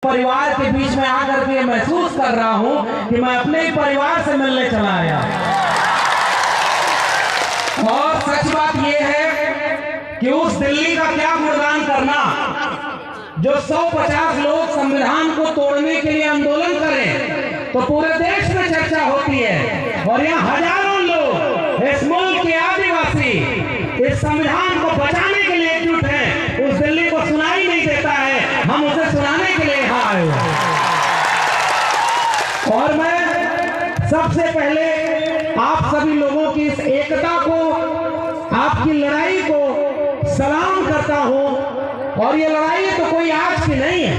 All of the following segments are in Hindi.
परिवार के बीच में आकर के महसूस कर रहा हूं कि मैं अपने ही परिवार से मिलने चला आया। और सच बात यह है कि उस दिल्ली का क्या गुणगान करना जो 150 लोग संविधान को तोड़ने के लिए आंदोलन करें तो पूरे देश में चर्चा होती है, और यहाँ हजारों लोग इस मुल्क के आदिवासी इस संविधान को बचाने के लिए एकजुट हैं। उस दिल्ली को सुनाई नहीं देता है, हम उसे सुनाने के लिए यहाँ आए हैं। और मैं सबसे पहले आप सभी लोगों की इस एकता को, आपकी लड़ाई को सलाम करता हूं। और ये लड़ाई तो कोई आज की नहीं है।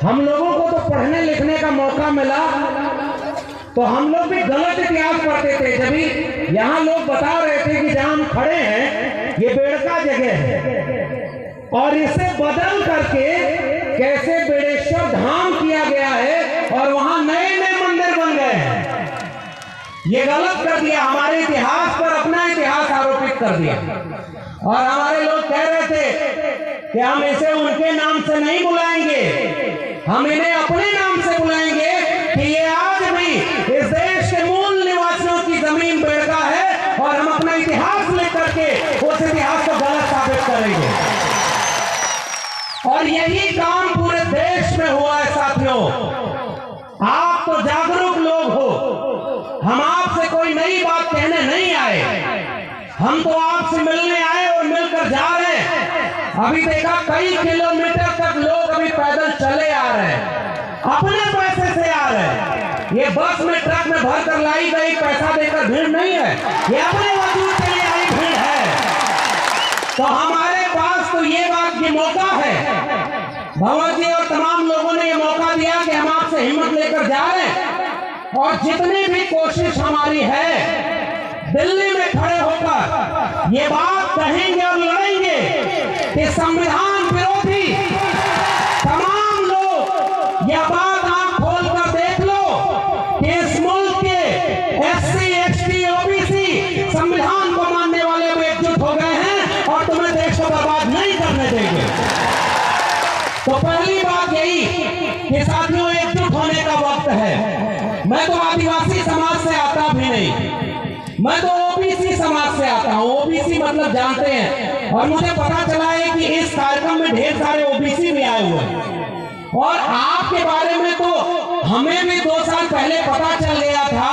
हम लोगों को तो पढ़ने लिखने का मौका मिला तो हम लोग भी गलत इतिहास पढ़ते थे। जब भी यहाँ लोग बता रहे थे कि जहां हम खड़े हैं ये बेड़का जगह है और इसे बदल करके कैसे बेड़ेश्वर धाम किया गया है और वहां नए नए मंदिर बन गए हैं, ये गलत कर दिया। हमारे इतिहास पर अपना इतिहास आरोपित कर दिया। और हमारे लोग कह रहे थे कि हम इसे उनके नाम से नहीं बुलाएंगे, हम इन्हें अपने नाम से बुलाएंगे कि ये आज भी इस देश के मूल निवासियों की जमीन बेड़का है और हम अपना इतिहास लेकर के उस इतिहास को गलत साबित करेंगे। और यही काम पूरे देश में हुआ है साथियों। आप तो जागरूक लोग हो, हम आपसे कोई नई बात कहने नहीं आए, हम तो आपसे मिलने आए और मिलकर जा रहे हैं। अभी देखा कई किलोमीटर तक लोग अभी पैदल चले आ रहे हैं, अपने पैसे से आ रहे हैं। ये बस में ट्रक में भरकर लाई गई पैसा देकर भीड़ नहीं है, ये अपने वजूद के लिए आई भीड़ है। तो हमारे पास तो ये बात की मौका है, भगवत जी और तमाम लोगों ने ये मौका दिया कि हम आपसे हिम्मत लेकर जा रहे हैं। और जितनी भी कोशिश हमारी है दिल्ली में खड़े होकर ये बात कहेंगे और लड़ेंगे कि संविधान विरोधी तमाम लोग यह बात आंख खोल कर देख लो कि इस मुल्क के एससी, एसटी, ओबीसी संविधान को मानने वाले वो एकजुट हो गए हैं और तुम्हें देश को बर्बाद नहीं करने देंगे। तो पहली बात यही कि साथियों एकजुट होने का वक्त है। मैं तो आदिवासी समाज से आता भी नहीं, मैं तो ओबीसी समाज से आता हूं। ओबीसी मतलब जानते हैं, और मुझे पता चला है कि इस कार्यक्रम में ढेर सारे ओबीसी भी आए हुए हैं। और आपके बारे में तो हमें भी 2 साल पहले पता चल गया था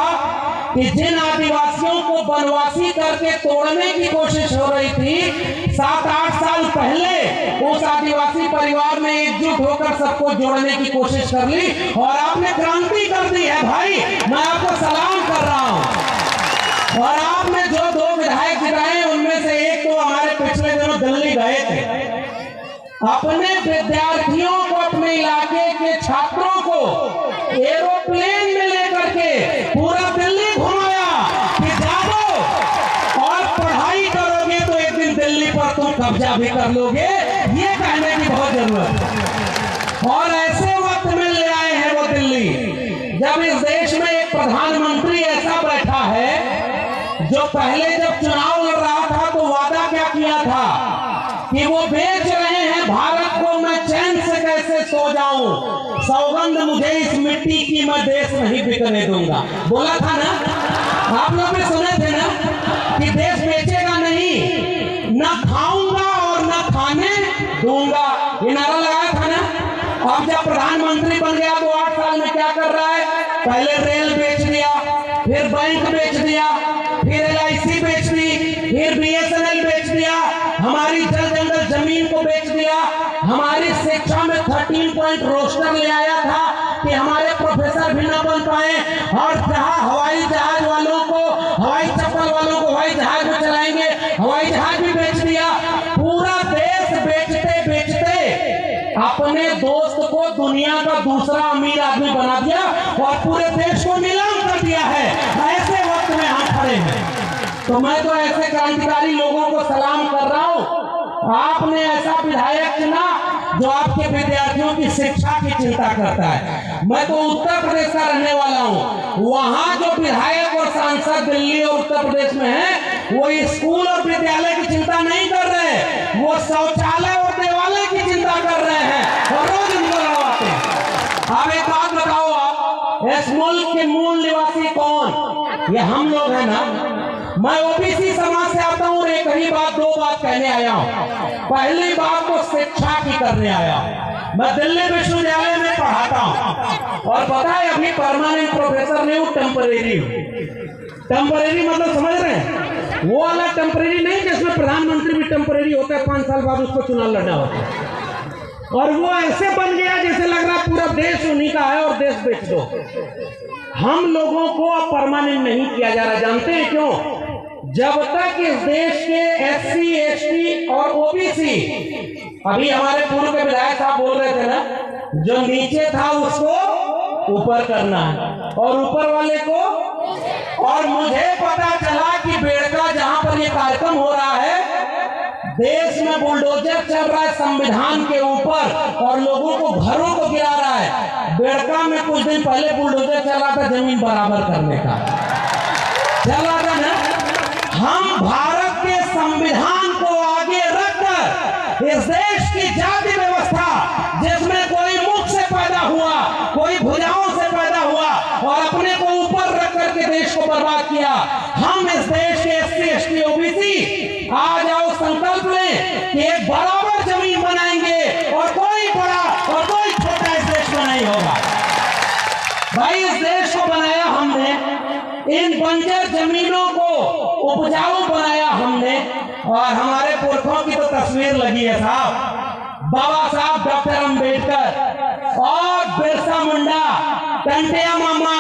कि जिन आदिवासियों को वनवासी करके तोड़ने की कोशिश हो रही थी 7-8 साल पहले उस आदिवासी परिवार ने एकजुट होकर सबको जोड़ने की कोशिश कर ली और आपने क्रांति कर दी है भाई। मैं आपको सलाम कर रहा हूं। और आपने जो 2 विधायक जिताए उनमें से एक तो हमारे पिछले दिनों दिल्ली गए थे, अपने विद्यार्थियों को, अपने इलाके के छात्रों को एरोप्लेन में लेकर के पूरा दिल्ली घुमाया कि जाओ और पढ़ाई करोगे तो एक दिन दिल्ली पर तुम कब्जा भी कर लोगे, ये कहने की बहुत जरूरत है। और ऐसे वक्त में ले आए हैं वो दिल्ली जब इस देश में एक प्रधानमंत्री ऐसा बैठा है जो पहले जब चुनाव लड़ रहा था तो वादा क्या किया था कि वो बेच रहे हैं भारत को, मैं चैन से कैसे सो जाऊं, सौगंध मुझे इस मिट्टी की, मैं देश नहीं बिकने दूंगा। बोला था ना, आप लोग भी सुने थे ना कि देश बेचेगा नहीं, न खाऊंगा और न खाने दूंगा, ये नारा लगाया था ना। अब जब प्रधानमंत्री बन गया तो 8 साल में क्या कर रहा है, पहले रेल बेच दिया, फिर बैंक बेच दिया, फिर LIC बेच दी, फिर BSNL बेच दिया, हमारी जल जंगल जमीन को बेच दिया, हमारी शिक्षा में 13 पॉइंट रोस्टर ले आया था कि हमारे प्रोफेसर भी ना बन पाए, और जहां हवाई जहाज वालों को, हवाई चप्पल वालों को हवाई जहाज में चलाएंगे, हवाई जहाज भी बेच दिया। पूरा देश बेचते बेचते अपने दोस्त को दुनिया का दूसरा अमीर आदमी बना दिया और पूरे देश को नीलाम कर दिया है। ऐसे वक्त में हम खड़े हैं तो मैं तो ऐसे क्रांतिकारी लोगों को सलाम कर रहा हूं। आपने ऐसा विधायक चुना जो आपके विद्यार्थियों की शिक्षा की चिंता करता है। मैं तो उत्तर प्रदेश का रहने वाला हूं, वहां जो विधायक और सांसद दिल्ली और उत्तर प्रदेश में है वो स्कूल और विद्यालय की चिंता नहीं कर रहे, वो शौचालय और देवालय की चिंता कर रहे हैं और रोज इनको लड़वाते हैं। इस मुल्क के मूल निवासी कौन? ये हम लोग हैं ना। मैं ओबीसी समाज से आता हूँ। एक ही बात, दो बात कहने आया हूँ। पहली बात तो शिक्षा की करने आया हूँ। मैं दिल्ली विश्वविद्यालय में पढ़ाता हूँ और पता है अभी परमानेंट प्रोफेसर नहीं हूँ, टेम्परेरी हूँ। टेम्परेरी मतलब समझ रहे हैं? वो वाला टेम्परेरी नहीं जिसमें प्रधानमंत्री भी टेम्परेरी होता है, 5 साल बाद उसको चुनाव लड़ना होता है। और वो ऐसे बन गया जैसे लग रहा पूरा देश उन्हीं का है और देश बेच दो। हम लोगों को अब परमानेंट नहीं किया जा रहा। जानते हैं क्यों? जब तक इस देश के एससी, एसटी और ओबीसी, अभी हमारे पूर्व के विधायक साहब बोल रहे थे ना, जो नीचे था उसको ऊपर करना है और ऊपर वाले को। और मुझे पता चला कि बेड़का जहां पर ये कार्यक्रम हो रहा है, देश में बुलडोजर चल रहा है संविधान के ऊपर और लोगों को घरों को गिरा रहा है। बेड़का में कुछ दिन पहले बुलडोजर चला था जमीन बराबर करने का, चला था ना। हम भारत के संविधान को आगे रखकर इस देश की जाति व्यवस्था, जिसमें कोई मुख से पैदा हुआ, कोई भुजाओं से पैदा हुआ और अपने को ऊपर रख करके देश को बर्बाद किया, हम इस देश के एससी, एसटी, ओबीसी आ जाओ संकल्प लें कि एक बराबर जमीन बनाएंगे और कोई बड़ा और कोई छोटा इस देश में नहीं होगा। भाई इस देश को बनाया हमने, इन बंजर जमीनों को उपजाऊ बनाया हमने। और हमारे पुरखों की तो तस्वीर लगी है साहब, बाबा साहब डॉक्टर अंबेडकर और बिरसा मुंडा, टंटिया मामा,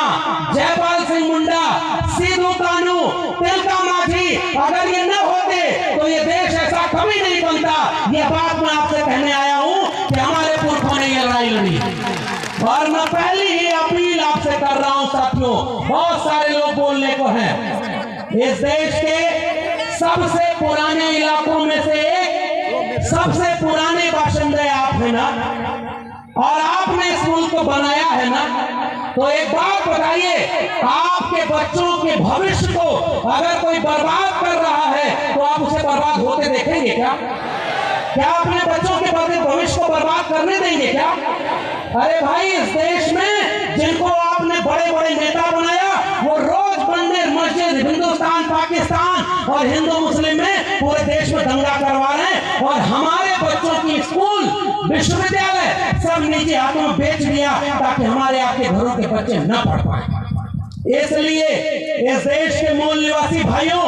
जयपाल सिंह मुंडा, सिद्धू कानू, तिलका मांझी, अगर ये न होते तो ये देश ऐसा कभी नहीं बनता। ये बात मैं आपसे कहने आया हूं कि हमारे पुरखों ने ये लड़ाई लड़ी। और मैं पहली ही अपील आपसे कर रहा हूं साथियों, बहुत सारे लोग बोलने को हैं। इस देश के सबसे पुराने इलाकों में से एक, सबसे पुराने बाशिंदे आप हैं ना, और आपने इस मुल्क को बनाया है ना। तो एक बात बताइए, आपके बच्चों के भविष्य को अगर कोई बर्बाद कर रहा है तो आप उसे बर्बाद होते देखेंगे क्या? क्या अपने बच्चों के भविष्य को बर्बाद करने देंगे क्या? अरे भाई इस देश में जिनको आपने बड़े बड़े नेता बनाया, वो रोज मंदिर, मस्जिद, हिंदुस्तान, पाकिस्तान और हिंदू मुस्लिम में पूरे देश में दंगा करवा रहे हैं। और हमारे बच्चों की स्कूल, विश्वविद्यालय सब निजी हाथों में बेच दिया ताकि हमारे आपके घरों के बच्चे न पढ़ पाए। इसलिए इस देश के मूल निवासी भाइयों,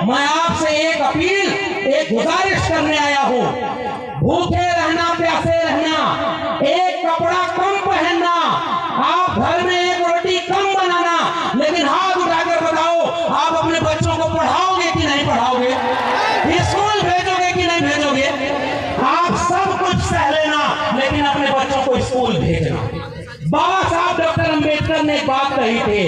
मैं आपसे एक अपील, एक गुजारिश करने आया हूं। भूखे रहना, प्यासे रहना, एक कपड़ा कम पहनना, आप घर में एक रोटी कम बनाना, लेकिन हाथ उठाकर बताओ आप अपने बच्चों को पढ़ाओगे कि नहीं पढ़ाओगे? स्कूल भेजोगे कि नहीं भेजोगे? आप सब कुछ सह लेना लेकिन अपने बच्चों को स्कूल भेजना। बाबा साहब डॉक्टर अंबेडकर ने एक बात कही थी,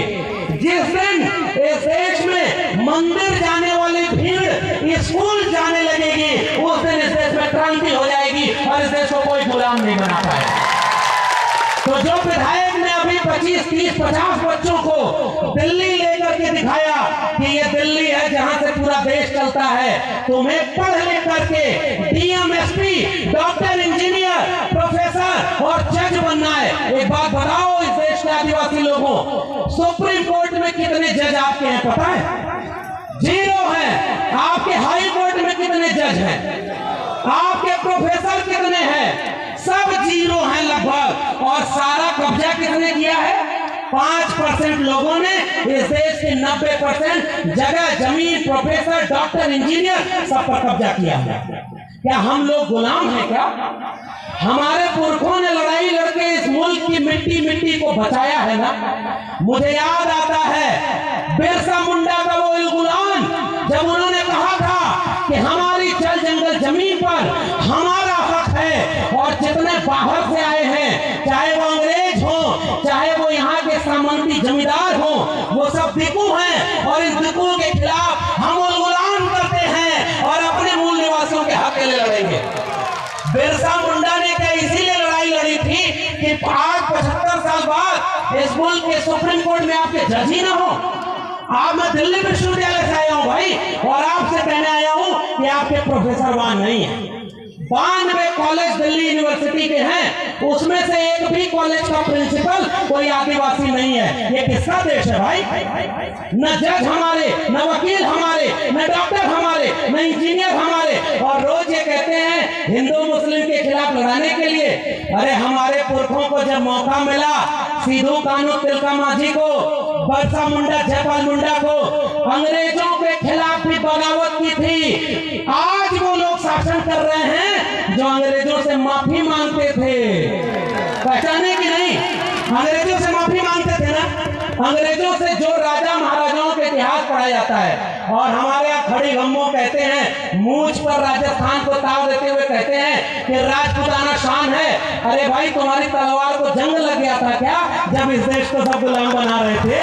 जिस दिन इस देश में मंदिर जाने वाली भीड़ स्कूल जाने लगेगी, उस दिन इस देश में क्रांति हो जाएगी और इस देश को कोई गुलाम नहीं बना पाएगा। तो जो विधायक ने अभी 25, 30, 50 बच्चों को दिल्ली लेकर के दिखाया कि ये दिल्ली है जहां से पूरा देश चलता है, तुम्हें पढ़ लिख करके DM, SP, doctor, engineer, professor और जज बनना है। एक बात बताओ इस देश के आदिवासी लोगों, सुप्रीम कोर्ट में कितने जज आपके हैं पता है? 0 है। आपके हाई कोर्ट में कितने जज हैं? आपके प्रोफेसर कितने हैं? सब 0 हैं लगभग। और सारा कब्जा किसने किया है? 5% लोगों ने इस देश के 90% जगह, जमीन, प्रोफेसर, डॉक्टर, इंजीनियर सब पर कब्जा किया है। क्या हम लोग गुलाम हैं क्या? हमारे पुरखों ने लड़ाई लड़के इस मुल्क की मिट्टी को बचाया है ना। मुझे याद आता है बिरसा मुंडा का वो गुलाम, जब उन्होंने कहा था कि हमारी जल जंगल जमीन पर हमारा हक है और जितने बाहर से आए हैं, चाहे वो अंग्रेज हो, चाहे वो यहाँ के सामंती जमींदार हो, वो सब दिक्कू हैं और इस दिक्कू के खिलाफ हम गुलाम करते हैं और अपने मूल निवासियों के हक के लिए लड़ेंगे। बिरसा मुंडा ने क्या इसीलिए लड़ाई लड़ी थी कि आज 75 साल बाद इस मुल्क के सुप्रीम कोर्ट में आपके जज ही ना हो? आप, मैं दिल्ली विश्वविद्यालय से आया हूं भाई, और आपसे कहने आया हूं कि आपके प्रोफेसर वहां नहीं है। 92 कॉलेज दिल्ली यूनिवर्सिटी के हैं, उसमें से एक भी कॉलेज का प्रिंसिपल कोई आदिवासी नहीं है। ये किसका देश है भाई? न जज हमारे, न वकील हमारे, न डॉक्टर हमारे, न इंजीनियर हमारे, और रोज ये कहते हैं हिंदू मुस्लिम के खिलाफ लड़ाने के लिए। अरे हमारे पुरखों को जब मौका मिला, सिद्धू कान्हू तिलका मांझी को, बिरसा मुंडा जयपाल मुंडा को, अंग्रेजों के खिलाफ भी बगावत की थी। आज वो लोग शासन कर रहे हैं जो अंग्रेजों से माफी मांगते थे। पहचाने कि नहीं? अंग्रेजों से माफी मांगते थे ना। अंग्रेजों से जो राजा महाराजाओं के इतिहास पढ़ा जाता है, और हमारे यहाँ खड़ी गम्मो कहते हैं, मूंछ पर राजस्थान को ताव देते हुए कहते हैं कि राजपूताना शान है। अरे भाई, तुम्हारी तलवार को जंग लग गया था क्या जब इस देश को सब गुलाम बना रहे थे?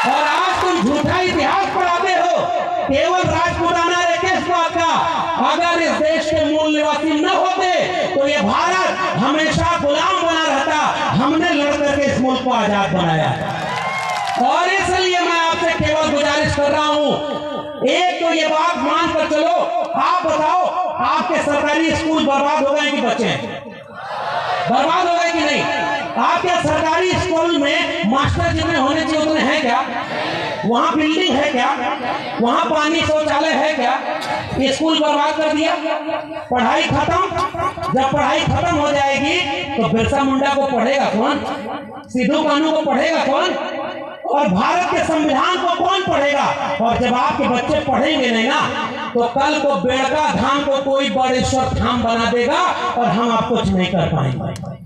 और आज तुम झूठा इतिहास पढ़ाते हो केवल राजपूताना राकेशवाद का। अगर इस देश के मूल निवासी न होते तो ये भारत हमेशा गुलाम बना रहता। हमने लड़ करके इस मुल्क को आजाद बनाया, और इसलिए मैं आपसे केवल गुजारिश कर रहा हूं, एक तो ये बात मान कर चलो। आप बताओ, आपके सरकारी स्कूल बर्बाद हो गए कि बचे? बर्बाद हो गए कि नहीं? आपके सरकारी स्कूल में मास्टर जितने होने चाहिए उतने हैं क्या? वहां बिल्डिंग है क्या? वहां पानी शौचालय है क्या? स्कूल बर्बाद कर दिया, पढ़ाई खत्म। जब पढ़ाई खत्म हो जाएगी तो बिरसा मुंडा को पढ़ेगा कौन? सिद्धू कान्हू को पढ़ेगा कौन? और भारत के संविधान को कौन पढ़ेगा? और जब आपके बच्चे पढ़ेंगे नहीं ना, तो कल को बेड़का धाम को कोई बड़ेश्वर धाम बना देगा और हम आप कुछ नहीं कर पाएंगे।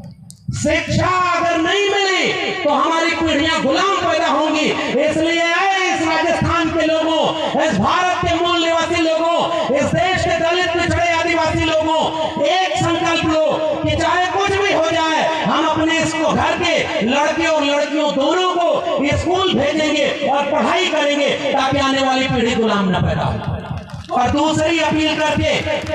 शिक्षा अगर नहीं मिली तो हमारी पीढ़ियां गुलाम पैदा होंगी। इसलिए इस राजस्थान के लोगों, इस भारत के मूल निवासी लोगों, इस देश के दलित पिछड़े आदिवासी लोगों, एक संकल्प लो कि चाहे कुछ भी हो जाए, हम अपने इसको घर के लड़के और लड़कियों दोनों को स्कूल भेजेंगे और पढ़ाई करेंगे ताकि आने वाली पीढ़ी गुलाम न पैदा हो। और दूसरी अपील करके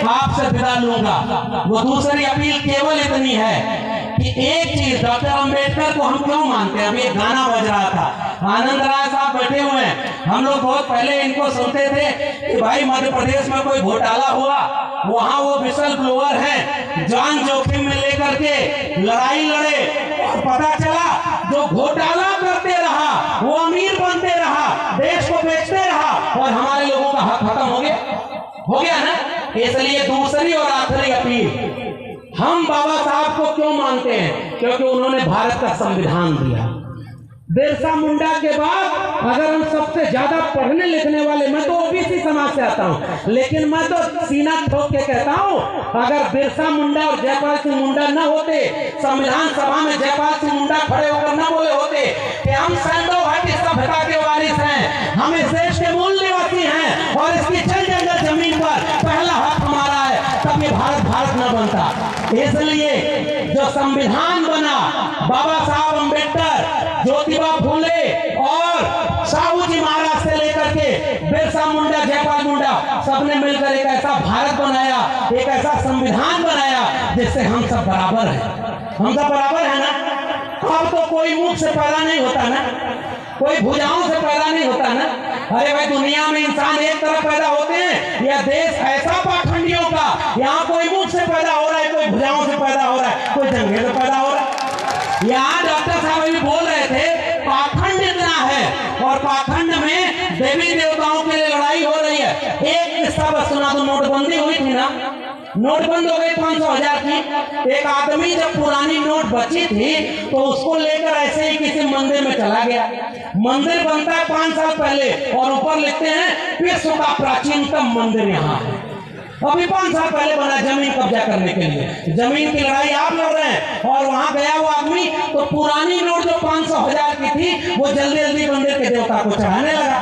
आपसे विदा लूंगा। वो दूसरी अपील केवल इतनी है कि एक चीज, डॉक्टर अंबेडकर को हम क्यों मानते हैं? अभी एक गाना बज रहा था, आनंद राय साहब बैठे हुए हैं, हम लोग बहुत पहले इनको सुनते थे कि भाई मध्य प्रदेश में कोई घोटाला हुआ, वहां वो विसल ब्लोअर है, जान जोखिम में लेकर के लड़ाई लड़े, और पता चला जो घोटाला करते रहा वो अमीर बनते रहा, देश को बेचते रहा, और हमारे लोगों का हक खत्म हो गया ना। इसलिए दूसरी और आखिरी अपील, हम बाबा साहब को क्यों मानते हैं? क्योंकि उन्होंने भारत का संविधान दिया। बिरसा मुंडा के बाद अगर हम सबसे ज्यादा पढ़ने लिखने वाले, मैं तो ओबीसी समाज से आता हूं, लेकिन मैं तो सीना ठोक के कहता हूं, अगर बिरसा मुंडा और जयपाल सिंह मुंडा न होते, संविधान सभा में जयपाल सिंह मुंडा खड़े होकर न बोले होते कि हम सैंडो घाटी सभ्यता के वारिस हैं, हम इस देश के मूल निवासी हैं और इसकी जल जंगल जमीन पर पहला हक हमारा है, तब ये भारत न बनता। इसलिए जो संविधान बना, बाबा साहब अंबेडकर, ज्योतिबा फूले और साहू जी महाराज से लेकर के बिरसा मुंडा, जयपाल मुंडा, सबने मिलकर एक ऐसा भारत बनाया, एक ऐसा संविधान बनाया जिससे हम सब बराबर हैं। हम सब बराबर है ना। अब तो कोई मुख से पैदा नहीं होता ना, कोई भुजाओं से पैदा नहीं होता ना। अरे भाई, दुनिया में इंसान एक तरफ पैदा होते हैं, यह देश ऐसा पाखंडियों का, यहाँ कोई मुख से पैदा हो रहा है, कोई भुजाओं से पैदा हो रहा है, कोई जंगे से पैदा हो रहा है। यहाँ डॉक्टर साहब अभी बोल रहे थे पाखंड इतना है, और पाखंड में देवी देवताओं के लिए लड़ाई हो रही है। एक किस्सा बस सुना दो, नोटबंदी हुई थी ना, नोट बंद हो गई 500,000 की। एक आदमी जब पुरानी नोट बची थी तो उसको लेकर ऐसे ही किसी मंदिर में चला गया। मंदिर बनता है 5 साल पहले, और ऊपर लिखते हैं विश्व का प्राचीनतम मंदिर यहाँ है। अभी 5 साल पहले बना, जमीन कब्जा करने के लिए। जमीन की लड़ाई आप लड़ रहे हैं, और वहां गया वो आदमी तो पुरानी नोट जो 500,000 की थी वो जल्दी जल्दी मंदिर के देवता को चढ़ाने लगा।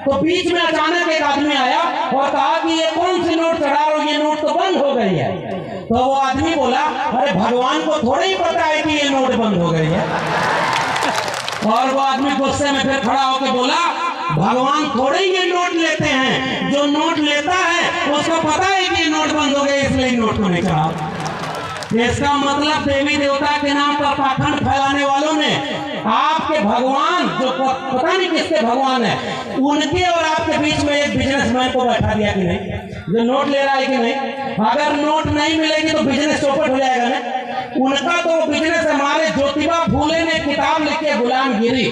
तो बीच में अचानक एक आदमी आया और कहा कि ये कौन सी नोट चढ़ा रहे हो, ये नोट तो बंद हो गई है। तो वो आदमी बोला, अरे भगवान को थोड़ा ही पता है कि ये नोट बंद हो गई है। और वो आदमी गुस्से में फिर खड़ा होकर बोला, भगवान थोड़े ही ये नोट लेते हैं, जो नोट लेता है उसको पता है कि ये नोट बंद हो गए, इसलिए नोट को नहीं चढ़ा। इसका मतलब देवी देवता के नाम पर पाखंड फैलाने वालों ने आपके भगवान जो जो पता नहीं किसके भगवान है, उनके और आपके बीच में एक बिजनेसमैन को बैठा दिया कि नहीं, जो नोट ले रहा है कि नहीं। अगर नोट नहीं मिलेगी तो बिजनेस चौपट हो जाएगा ना। उनका तो बिजनेस, हमारे ज्योतिबा फूले ने किताब लिखी गुलामगिरी।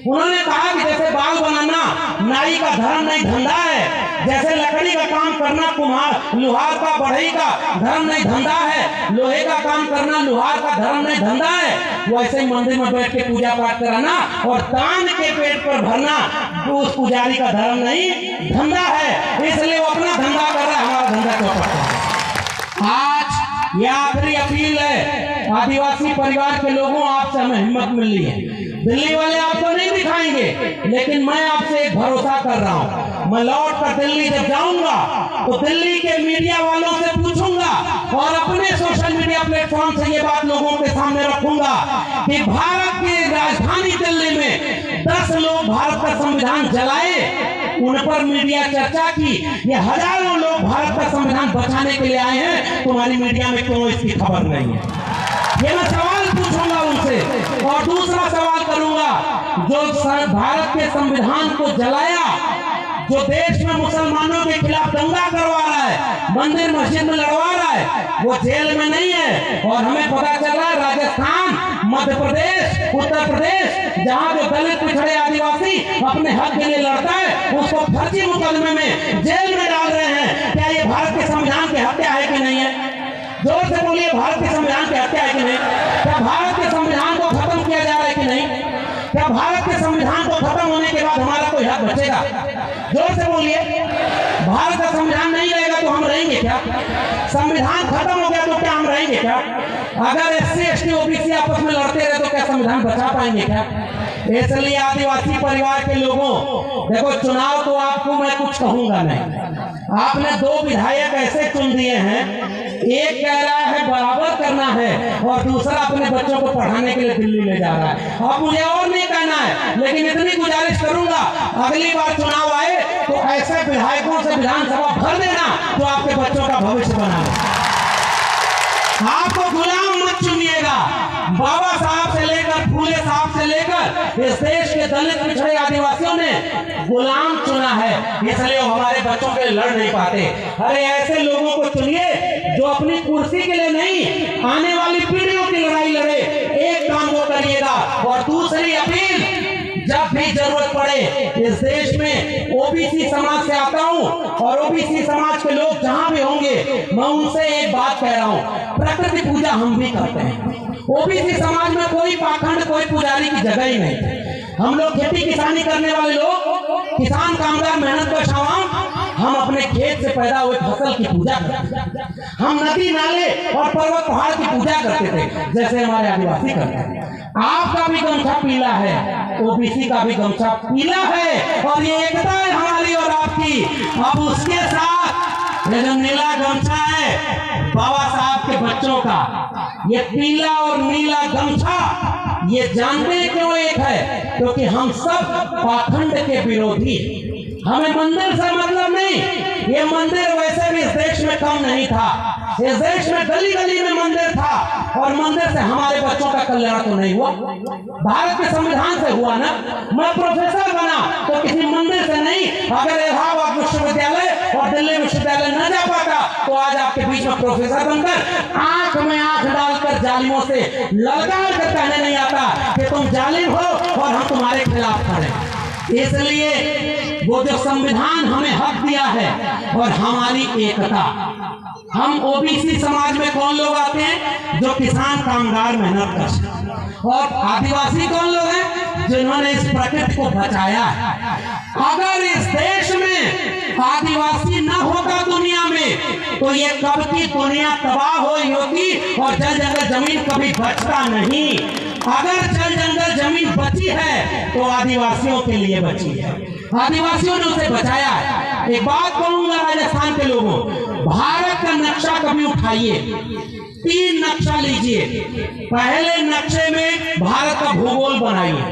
उन्होंने कहा कि जैसे बाल बनाना नाई का धर्म नहीं धंधा है, जैसे लकड़ी का काम करना कुम्हार लोहार का बढ़ई का धर्म नहीं धंधा है, लोहे का काम करना लोहार का धर्म नहीं धंधा है, वैसे ही मंदिर में बैठ के पूजा पाठ कराना और दान के पेट पर भरना उस पुजारी का धर्म नहीं धंधा है। इसलिए वो अपना धंधा कर रहा है, हमारा धंधा चौपट है। आज यह आखिरी अपील है आदिवासी परिवार के लोगों, आपसे हमें हिम्मत मिली है। दिल्ली वाले आपको नहीं दिखाएंगे, लेकिन मैं आपसे एक भरोसा कर रहा हूँ, मैं लौट कर दिल्ली जब जाऊंगा तो दिल्ली के मीडिया वालों से पूछूंगा और अपने सोशल मीडिया प्लेटफॉर्म से ये बात लोगों के सामने रखूंगा कि भारत की राजधानी दिल्ली में 10 लोग भारत का संविधान जलाए, उन पर मीडिया चर्चा की। ये हजारों लोग भारत का संविधान बचाने के लिए आए हैं, तुम्हारी मीडिया में क्यों इसकी खबर नहीं है? ये मैं सवाल पूछूंगा उनसे। और दूसरा सवाल करूंगा, जो भारत के संविधान को जलाया, जो देश में मुसलमानों के खिलाफ दंगा करवा रहा है, मंदिर मस्जिद में लड़वा रहा है, वो जेल में नहीं है। और हमें पता चल रहा है राजस्थान, मध्य प्रदेश, उत्तर प्रदेश, जहां जो दलित पिछड़े आदिवासी अपने हक के लिए लड़ता है, उसको फर्जी मुकदमे में जेल में डाल रहे हैं। क्या ये भारत के संविधान की हत्या है कि नहीं है? जोर से बोलिए, भारत के संविधान की हत्या है कि नहीं? क्या भारत के संविधान को खत्म किया जा रहा है कि नहीं? क्या भारत के संविधान को खत्म होने के बाद हमारा कोई हक बचेगा? जोर से बोलिए। भारत का संविधान नहीं रहेगा तो हम रहेंगे क्या? संविधान खत्म हो गया तो क्या हम रहेंगे क्या? अगर SC ST OBC आपस में लड़ते रहे तो क्या संविधान बचा पाएंगे क्या? इसलिए आदिवासी परिवार के लोगों, देखो चुनाव तो आपको मैं कुछ कहूंगा नहीं। आपने 2 विधायक ऐसे चुन दिए हैं, एक कह रहा है बराबर करना है और दूसरा अपने बच्चों को पढ़ाने के लिए दिल्ली ले जा रहा है। अब मुझे और नहीं कहना है, लेकिन इतनी गुजारिश करूंगा, अगली बार चुनाव आए तो ऐसे विधायकों से विधानसभा भर देना जो आपके बच्चों का भविष्य बनाए। आपको गुलाम मत चुनिएगा। बाबा साहब से लेकर फूले साहब से लेकर इस देश के दलित पिछड़े आदिवासियों ने गुलाम चुना है, इसलिए वो हमारे बच्चों के लिए लड़ नहीं पाते। अरे ऐसे लोगों को चुनिए जो अपनी कुर्सी के लिए नहीं, आने वाली पीढ़ियों की लड़ाई लड़े। एक काम वो करिएगा। और दूसरी अपील, जब भी जरूरत पड़े, इस देश में OBC समाज से आता हूं और OBC समाज के लोग जहां भी होंगे, मैं उनसे एक बात कह रहा हूं, प्रकृति पूजा हम भी करते हैं। OBC समाज में कोई पाखंड, कोई पुजारी की जगह ही नहीं। हम लोग खेती किसानी करने वाले लोग, किसान कामगार मेहनत का छावां, हम अपने खेत से पैदा हुए फसल की पूजा करते थे। हम नदी नाले और पर्वत पहाड़ की पूजा करते थे, जैसे हमारे आदिवासी करते हैं। आपका भी गमछा पीला है, OBC का भी गमछा पीला है, और ये एकता है हमारी और आपकी। अब उसके साथ ये जो नीला गमछा है बाबा साहब के बच्चों का, ये पीला और नीला गमछा, ये जानते क्यों एक है? क्योंकि हम सब पाखंड के विरोधी। हमें मंदिर से मतलब नहीं, ये मंदिर वैसे भी इस देश में कम नहीं था। इस देश में गली गली में मंदिर था, और मंदिर से हमारे बच्चों का कल्याण तो नहीं हुआ, भारत के संविधान से हुआ ना। मैं प्रोफेसर बना तो किसी मंदिर से नहीं। अगर इलाहाबाद विश्वविद्यालय और दिल्ली विश्वविद्यालय न जा पाता तो आज आपके बीच में प्रोफेसर बनकर आंख में आंख डालकर जालिमों से ललकार कर कहने नहीं आता कि तुम जालिम हो और हम तुम्हारे खिलाफ खड़े। इसलिए वो जो संविधान हमें हक दिया है और हमारी एकता, हम OBC समाज में कौन लोग आते हैं? जो किसान कामगार मेहनत करते हैं। और आदिवासी कौन लोग हैं? जिन्होंने इस प्रकृति को बचाया है। अगर इस देश में आदिवासी न होता दुनिया में, तो ये कब की दुनिया तबाह होगी और जल जंगल जमीन कभी बचता नहीं। अगर जल जंगल जमीन बची है तो आदिवासियों के लिए बची है, आदिवासियों ने उसे बचाया है। एक बात कहूंगा राजस्थान के लोगों, भारत का नक्शा कभी उठाइए, 3 नक्शा लीजिए। पहले नक्शे में भारत का भूगोल बनाइए,